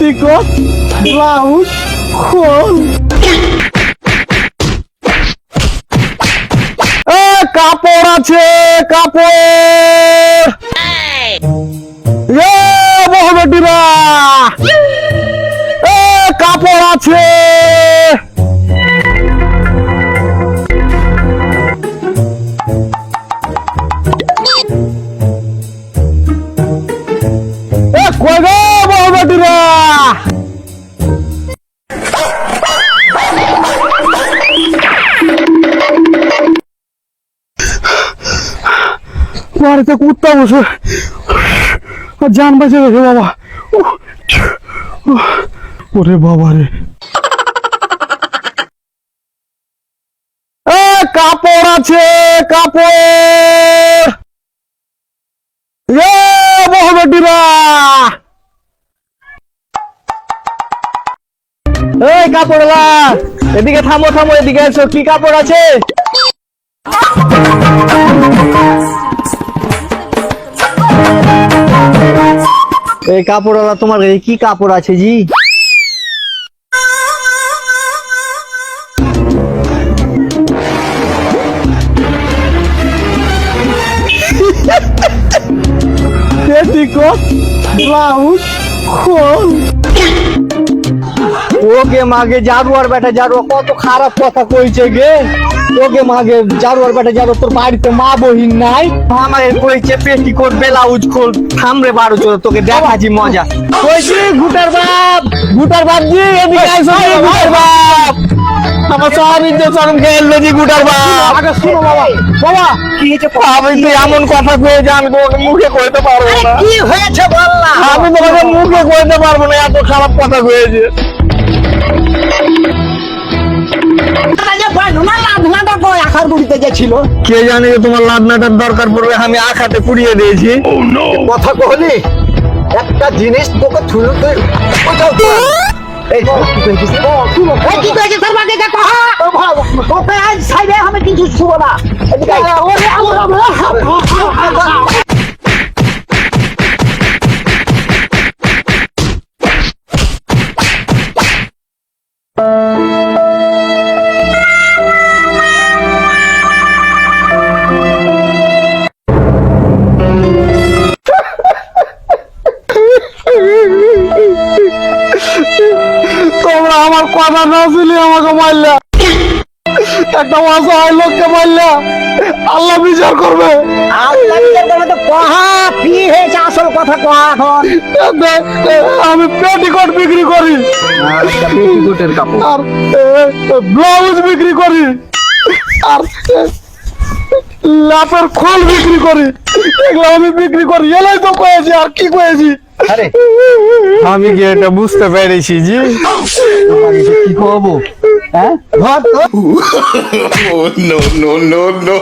Petticoat blouse খোল। কাপড় আছে কাপড় বহু বেটিরা কাপড় আছে। কই গো বহু বেটিরা বাড়িতে কুত্তা বসে জান বাঁচে গেছে বাবা। ওরে বাবা রে কাপড় আছে কাপড় বহু বেটিরা এই কাপড়ওয়ালা এদিকে থামো থামো এদিকে এসো কি কাপড় আছে? এই কাপড়ওয়ালা তোমার কি কাপড় আছে জি? পেটিকোট ব্লাউজ খোল। ওকে মাগে জারুয়ার বেটা জারুয়া কত খারাপ কথা কইছে গে। ওকে মাগে জারুয়ার বেটা জারু তোর বাড়িতে মা বহিন নাই আমাকে কইছে পেটিকোট ব্লাউজ খোল। থামরে বারো চোর তোকে দেখাচ্ছি মজা। কইছি গুটার বাপ জি এদিকে আইসো গুটার বাপ আমার স্বামী যে চরম খেলবে জি গুটার বাপ। আগে শুনো বাবা বাবা কি হয়েছে? আমি তো এমন কথা কইছে আমি তোমাকে মুখে কইতে পারবো না। কি হয়েছে বল না। আমি তোমাকে মুখে কইতে পারবো না এত খারাপ কথা কইছে। কে জানে তোমার লাদনাটার দরকার পড়বে আমি আখাতে পুড়িয়ে দিয়েছি। কথা কহলি একটা জিনিস তোকে থুলু আমি কিছু শুভ না। তোমরা আমার কথা না শুনে আমাকে মারলা, একটা অসহায় লোককে মারলা, আল্লাহ বিচার করবে। আল্লাহ বিচার করবে তো কহা কি হয়েছে আসল কথা কহা। এখন আমি পেটিকোট বিক্রি করি পেটিকোটের কাপড় আর ব্লাউজ বিক্রি করি আর লাপের খোল বিক্রি করি। এগুলো আমি বিক্রি করি এলাই তো কয়েছি আর কি কয়েছি। আমি কি এটা বুঝতে পেরেছি জি কি করবো। হ্যাঁ no no no no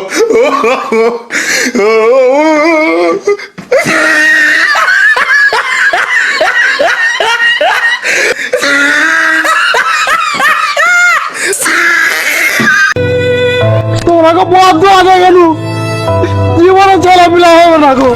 তোমাকে বদ্ধ আগে গেল জীবনে চলাফেরা হবে না গো।